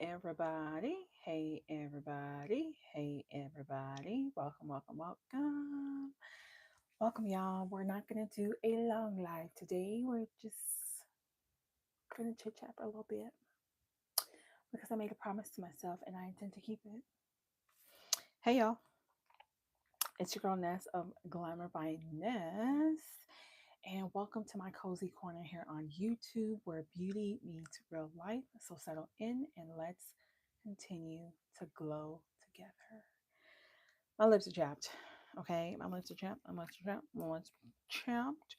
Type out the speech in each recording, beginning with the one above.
everybody. Hey everybody. Hey everybody. Welcome, welcome, welcome. Welcome y'all. We're not going to do a long live today. We're just going to chit chat for a little bit because I made a promise to myself and I intend to keep it. Hey y'all. It's your girl Ness of Glamour by Ness. And welcome to my cozy corner here on YouTube where beauty meets real life. So settle in and let's continue to glow together. My lips are chapped. Okay, my lips are chapped. My lips are chapped. My lips are chapped.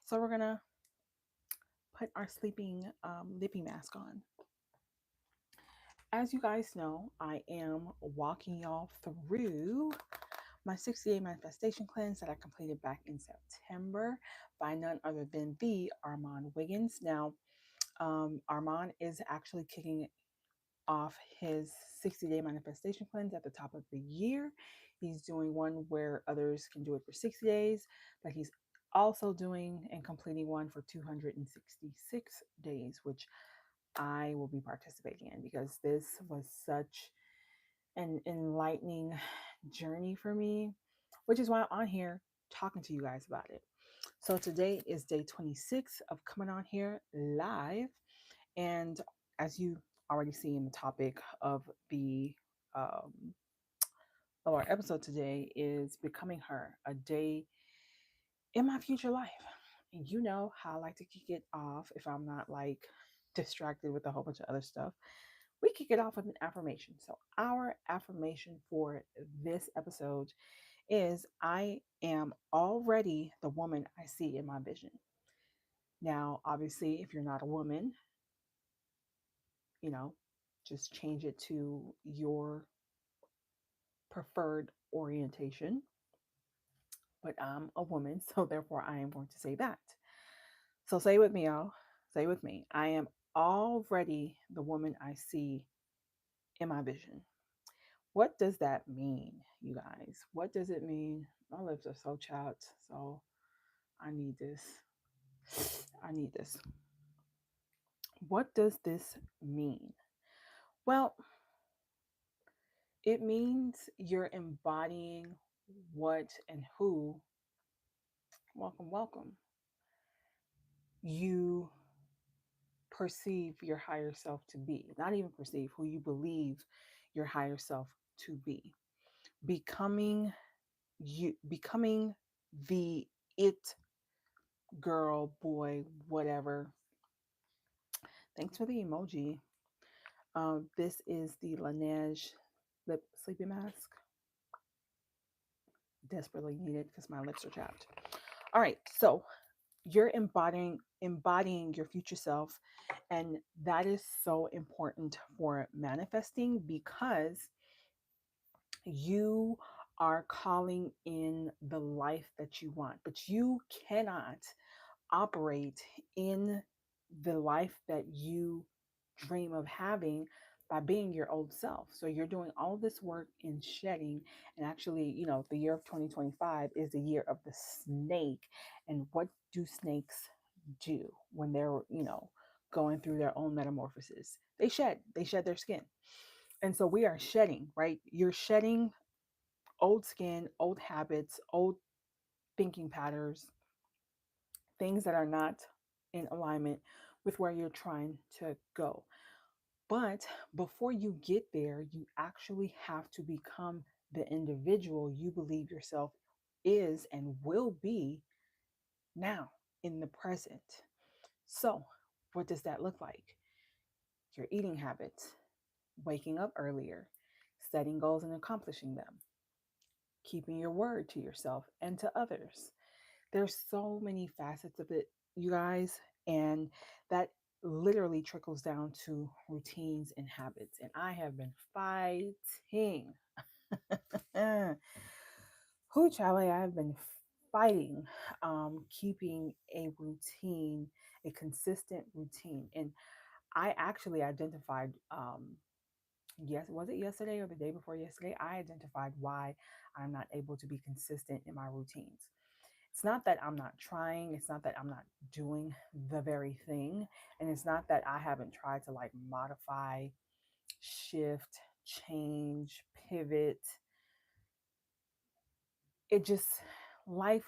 So we're gonna put our sleeping lippy mask on. As you guys know, I am walking y'all through my 60-day manifestation cleanse that I completed back in September by none other than the Armand Wiggins. Now, Armand is actually kicking off his 60-day manifestation cleanse at the top of the year. He's doing one where others can do it for 60 days, but he's also doing and completing one for 266 days, which I will be participating in because this was such an enlightening journey for me, which is why I'm on here talking to you guys about it. So today is day 26 of coming on here live. And as you already see in the topic um, of our episode today is becoming her, a day in my future life. And you know how I like to kick it off if I'm not like distracted with a whole bunch of other stuff. We kick it off with an affirmation. So our affirmation for this episode is I am already the woman I see in my vision. Now, obviously, if you're not a woman, you know, just change it to your preferred orientation. But I'm a woman, so therefore I am going to say that. So say with me, y'all. Say with me. I am already the woman I see in my vision. What does that mean, you guys? What does it mean? My lips are so chapped, so I need this. I need this. What does this mean? Well, it means you're embodying what and who, welcome, welcome, you perceive your higher self to be. Not even perceive, who you believe your higher self to be. Becoming becoming the it girl, boy, whatever. Thanks for the emoji. This is the Laneige lip sleeping mask. Desperately needed because my lips are chapped. All right, so you're embodying your future self, and that is so important for manifesting because you are calling in the life that you want, but you cannot operate in the life that you dream of having by being your old self. So you're doing all this work in shedding. And actually, the year of 2025 is the year of the snake. And what do snakes do when they're, going through their own metamorphosis? They shed their skin. And so we are shedding, right? You're shedding old skin, old habits, old thinking patterns, things that are not in alignment with where you're trying to go. But before you get there, you actually have to become the individual you believe yourself is and will be now in the present. So, what does that look like? Your eating habits, waking up earlier, setting goals and accomplishing them, keeping your word to yourself and to others. There's so many facets of it, you guys, and that literally trickles down to routines and habits. And I have been fighting. Who, Charlie, I've been fighting keeping a routine, a consistent routine. And I actually identified, yes, was it yesterday or the day before yesterday? I identified why I'm not able to be consistent in my routines. It's not that I'm not trying, it's not that I'm not doing the very thing, and it's not that I haven't tried to like modify shift, change, pivot. It just life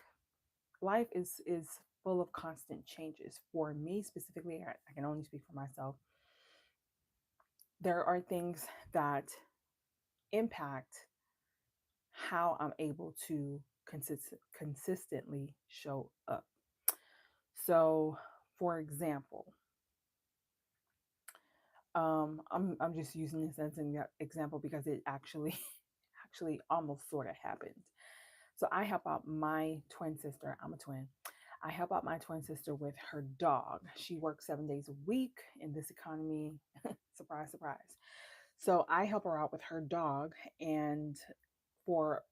life is full of constant changes. For me specifically, I can only speak for myself. There are things that impact how I'm able to consistently show up. So, for example, I'm just using this as an example because it actually actually almost sort of happened. So I help out my twin sister. I'm a twin. I help out my twin sister with her dog. She works 7 days a week in this economy. Surprise, surprise. So I help her out with her dog, and for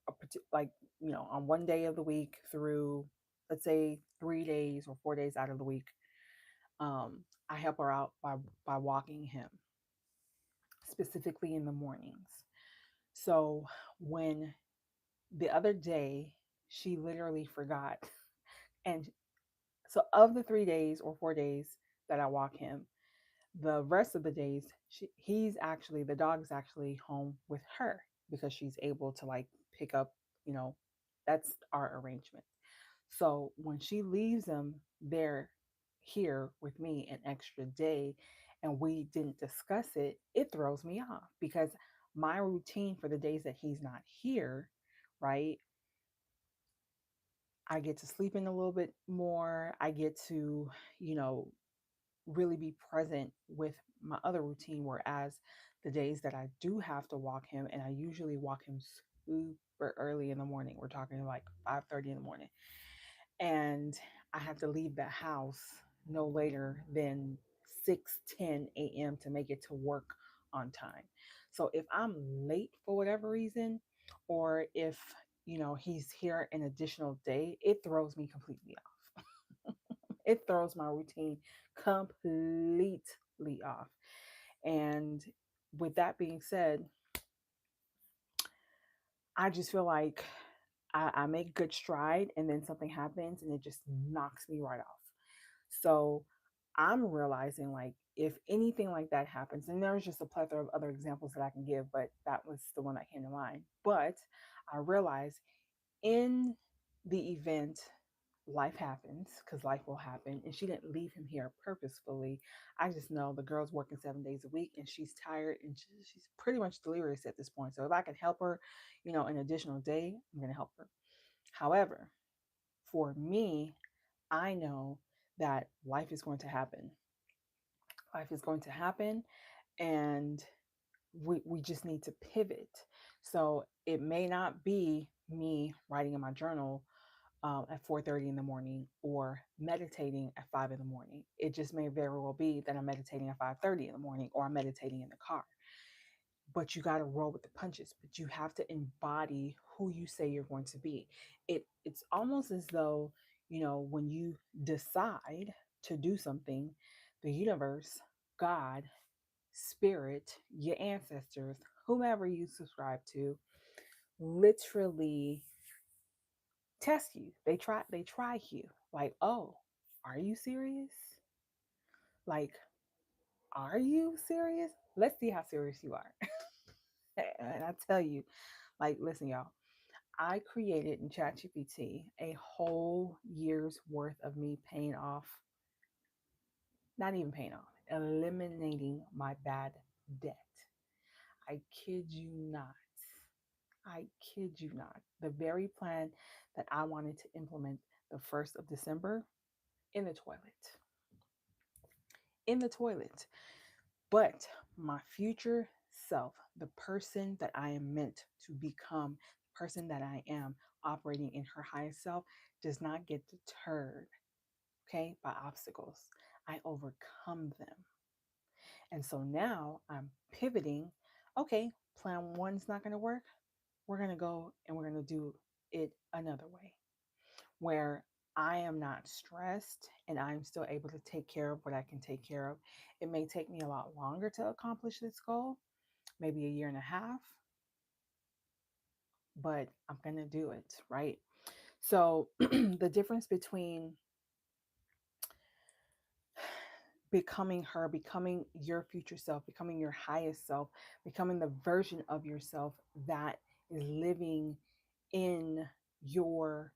like on one day of the week through, let's say, 3 days or 4 days out of the week, I help her out by walking him, specifically in the mornings. So when the other day she literally forgot, and so of the 3 days or 4 days that I walk him, the rest of the days the dog's actually home with her because she's able to like pick up, you know, that's our arrangement. So when she leaves him there here with me an extra day and we didn't discuss it, it throws me off because my routine for the days that he's not here, right? I get to sleep in a little bit more. I get to, you know, really be present with my other routine. Whereas the days that I do have to walk him, and I usually walk him super early in the morning, we're talking like 5:30 in the morning, and I have to leave the house no later than 6:10 a.m. to make it to work on time. So if I'm late for whatever reason, or if he's here an additional day, it throws me completely off. It throws my routine completely off. And with that being said, I just feel like I make good stride and then something happens and it just knocks me right off. So I'm realizing, like, if anything like that happens, and there's just a plethora of other examples that I can give, but that was the one that came to mind. But I realized in the event life happens, because life will happen, and she didn't leave him here purposefully. I just know the girl's working 7 days a week and she's tired and she's pretty much delirious at this point. So if I can help her, an additional day, I'm going to help her. However, for me, I know that life is going to happen. Life is going to happen, and we just need to pivot. So it may not be me writing in my journal at 4:30 in the morning or meditating at 5 in the morning. It just may very well be that I'm meditating at 5:30 in the morning or I'm meditating in the car. But you got to roll with the punches. But you have to embody who you say you're going to be. It's almost as though, when you decide to do something, the universe, God, spirit, your ancestors, whomever you subscribe to, literally test you. They try you. Like, oh, are you serious? Like, are you serious? Let's see how serious you are. And I tell you, like, listen, y'all, I created in ChatGPT a whole year's worth of me paying off, not even paying off, eliminating my bad debt. I kid you not. I kid you not. The very plan that I wanted to implement the 1st of December, in the toilet. In the toilet. But my future self, the person that I am meant to become, the person that I am operating in her highest self, does not get deterred, okay, by obstacles. I overcome them. And so now I'm pivoting. Okay, plan one's not going to work. We're going to go and we're going to do it another way, where I am not stressed and I'm still able to take care of what I can take care of. It may take me a lot longer to accomplish this goal, maybe a year and a half, but I'm going to do it, right? So the difference between becoming her, becoming your future self, becoming your highest self, becoming the version of yourself that is living in your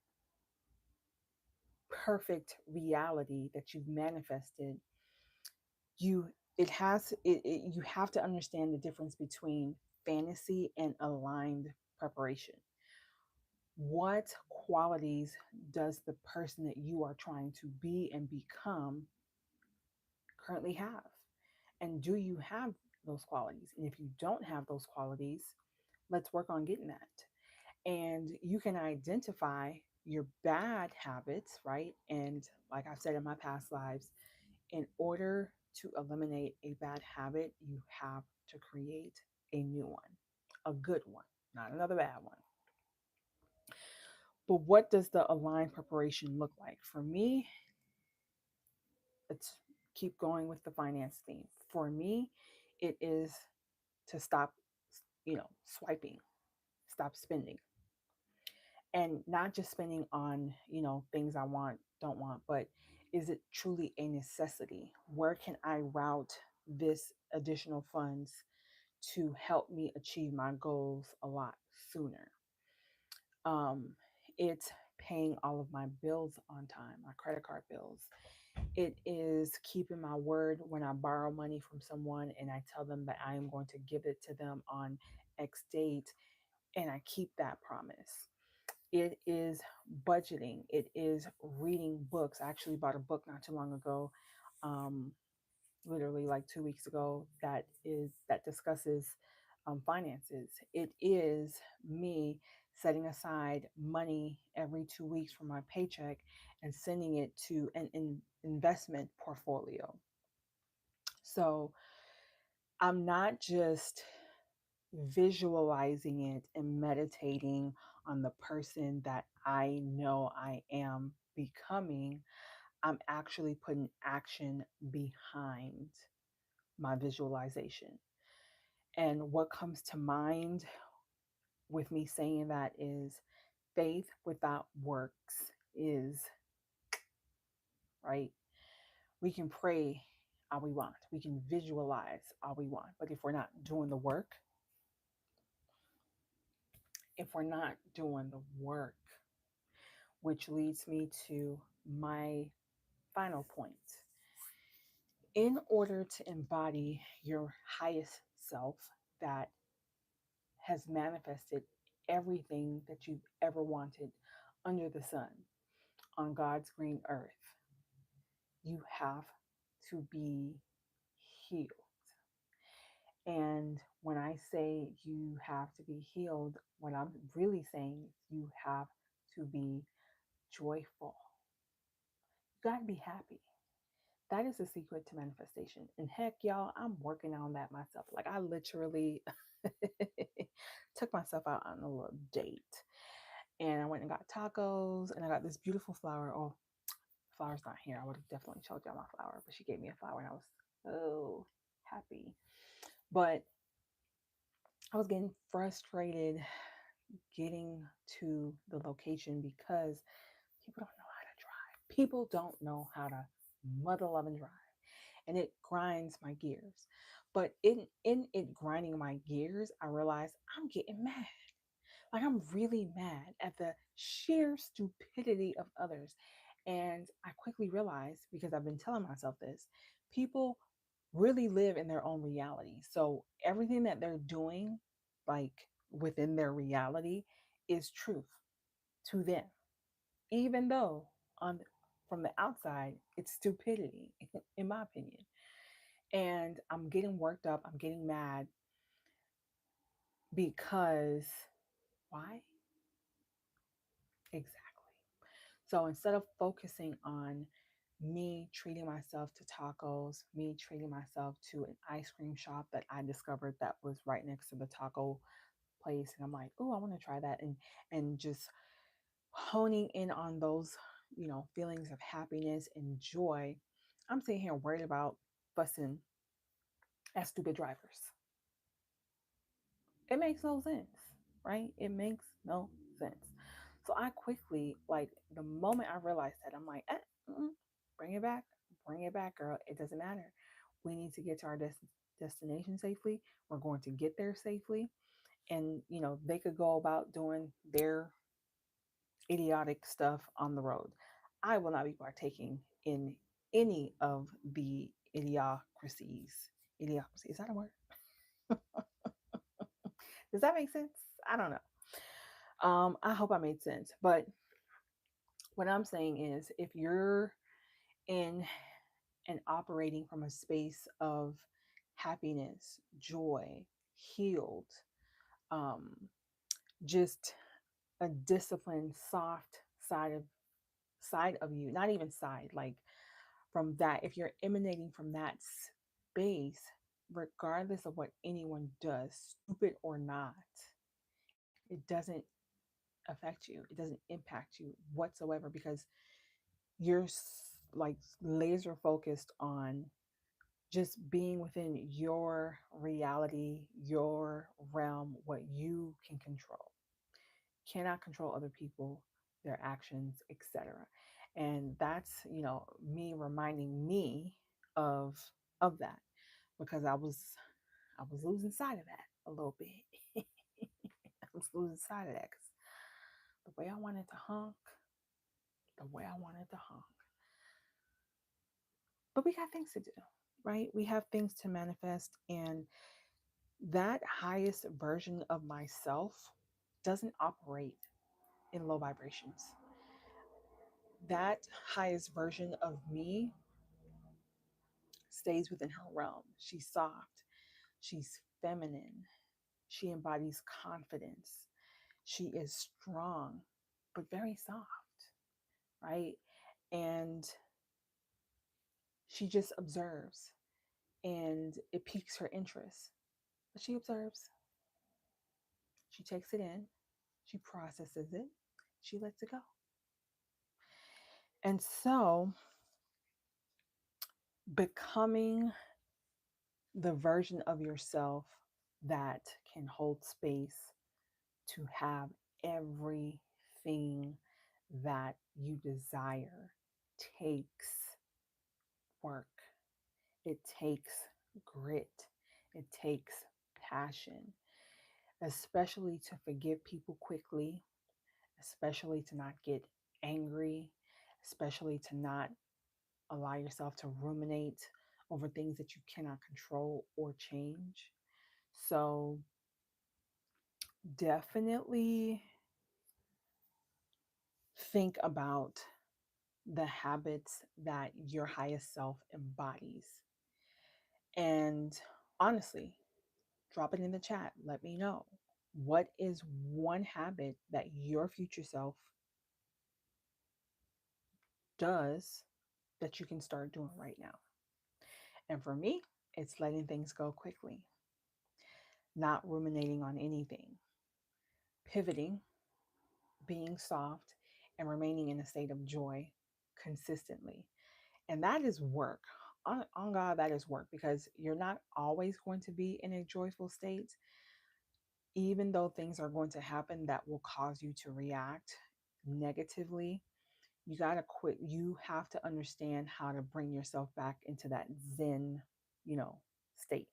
perfect reality that you've manifested. You have to understand the difference between fantasy and aligned preparation. What qualities does the person that you are trying to be and become currently have? And do you have those qualities? And if you don't have those qualities, let's work on getting that. And you can identify your bad habits, right? And like I've said in my past lives, in order to eliminate a bad habit, you have to create a new one, a good one, not another bad one. But what does the aligned preparation look like? For me, let's keep going with the finance theme. For me, it is to stop, swiping, stop spending. And not just spending on, things I want, don't want, but is it truly a necessity? Where can I route this additional funds to help me achieve my goals a lot sooner? Um, it's paying all of my bills on time, my credit card bills. It is keeping my word when I borrow money from someone and I tell them that I am going to give it to them on X date, and I keep that promise. It is budgeting. It is reading books. I actually bought a book not too long ago, um, literally like 2 weeks ago, that discusses finances. It is me setting aside money every 2 weeks from my paycheck and sending it to an investment portfolio. So I'm not just visualizing it and meditating on the person that I know I am becoming. I'm actually putting action behind my visualization. And what comes to mind with me saying that is faith without works is right. We can pray all we want, we can visualize all we want, but if we're not doing the work, if we're not doing the work, which leads me to my final point. In order to embody your highest self that has manifested everything that you've ever wanted under the sun on God's green earth, you have to be healed. And when I say you have to be healed, what I'm really saying is you have to be joyful. You got to be happy. That is the secret to manifestation. And heck, y'all, I'm working on that myself. Like, I literally took myself out on a little date, and I went and got tacos, and I got this beautiful flower. Oh, flower's not here. I would have definitely showed y'all my flower, but she gave me a flower, and I was so happy. But I was getting frustrated getting to the location because people don't know how to drive. People don't know how to muddle up and drive, and it grinds my gears. But in it grinding my gears, I realized I'm getting mad. Like, I'm really mad at the sheer stupidity of others. And I quickly realized, because I've been telling myself this, people really live in their own reality. So everything that they're doing, like within their reality, is truth to them, even though on from the outside it's stupidity, in my opinion. And I'm getting worked up, I'm getting mad because why? Exactly. So instead of focusing on me treating myself to tacos, me treating myself to an ice cream shop that I discovered that was right next to the taco place, and I'm like, oh, I want to try that, and just honing in on those, feelings of happiness and joy, I'm sitting here worried about fussing at stupid drivers. It makes no sense, right? It makes no sense. So I quickly, like, the moment I realized that, I'm like, bring it back, bring it back, girl. It doesn't matter. We need to get to our destination safely. We're going to get there safely. And, they could go about doing their idiotic stuff on the road. I will not be partaking in any of the idiocracies. Idiocracy, is that a word? Does that make sense? I don't know. I hope I made sense. But what I'm saying is, if you're in and operating from a space of happiness, joy, healed, um, just a disciplined, soft side of you, not even side, like from that, if you're emanating from that space, regardless of what anyone does, stupid or not, it doesn't affect you. It doesn't impact you whatsoever because you're like laser focused on just being within your reality, your realm, what you can control. Cannot control other people, their actions, etc. And that's, me reminding me of that because I was losing sight of that a little bit. I was losing sight of that because the way I wanted to honk, the way I wanted to honk. But we got things to do, right? We have things to manifest, and that highest version of myself doesn't operate in low vibrations. That highest version of me stays within her realm. She's soft, she's feminine, she embodies confidence, she is strong, but very soft, right? And she just observes, and it piques her interest. But she observes, she takes it in, she processes it, she lets it go. And so, becoming the version of yourself that can hold space to have everything that you desire takes work. It takes grit. It takes passion, especially to forgive people quickly, especially to not get angry, especially to not allow yourself to ruminate over things that you cannot control or change. So, definitely think about the habits that your highest self embodies. And honestly, drop it in the chat. Let me know. What is one habit that your future self does that you can start doing right now? And for me, it's letting things go quickly, not ruminating on anything, pivoting, being soft, and remaining in a state of joy consistently. And that is work. On God, that is work because you're not always going to be in a joyful state, even though things are going to happen that will cause you to react negatively. You got to quit. You have to understand how to bring yourself back into that Zen, state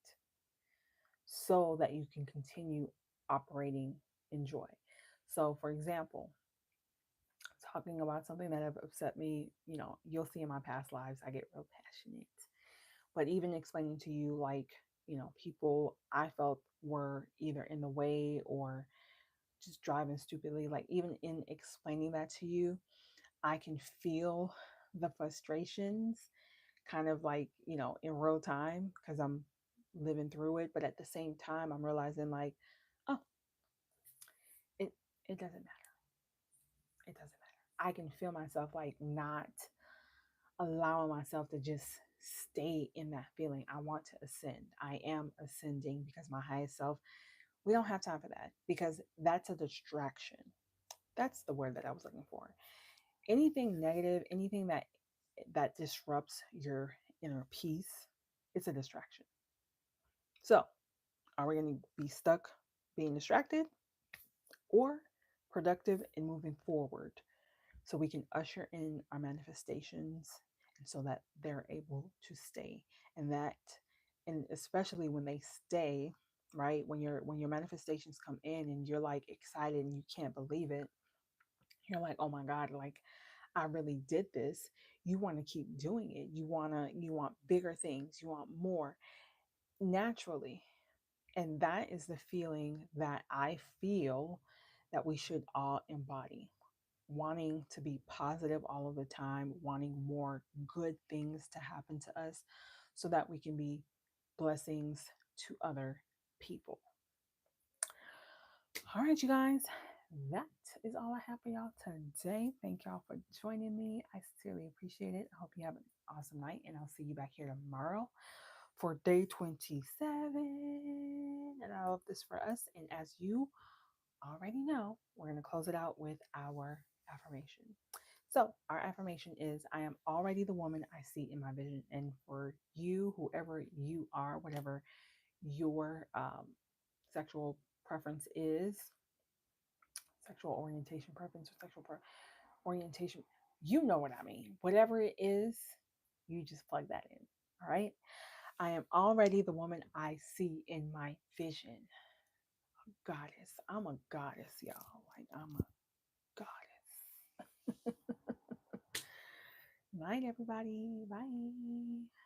so that you can continue operating in joy. So, for example, talking about something that have upset me, you'll see in my past lives, I get real passionate. But even explaining to you, like, people I felt were either in the way or just driving stupidly, like, even in explaining that to you, I can feel the frustrations kind of like, in real time because I'm living through it. But at the same time, I'm realizing, like, oh, it, it doesn't matter. It doesn't matter. I can feel myself like not allowing myself to just stay in that feeling. I want to ascend. I am ascending because my highest self, we don't have time for that because that's a distraction. That's the word that I was looking for. Anything negative, anything that disrupts your inner peace, it's a distraction. So, are we going to be stuck being distracted or productive and moving forward so we can usher in our manifestations so that they're able to stay. And that, and especially when they stay, right, when your manifestations come in and you're like excited and you can't believe it, you're like, oh my God, like I really did this. You want to keep doing it. You want bigger things, you want more naturally. And that is the feeling that I feel that we should all embody, wanting to be positive all of the time, wanting more good things to happen to us so that we can be blessings to other people. All right, you guys, that is all I have for y'all today. Thank y'all for joining me. I sincerely appreciate it. I hope you have an awesome night, and I'll see you back here tomorrow for day 27. And I love this for us. And as you already know, we're going to close it out with our affirmation. So, our affirmation is I am already the woman I see in my vision. And for you, whoever you are, whatever your sexual preference is, sexual orientation preference, or orientation, you know what I mean. Whatever it is, you just plug that in. All right. I am already the woman I see in my vision. Goddess. I'm a goddess, y'all. Like, I'm a goddess. Night, everybody. Bye.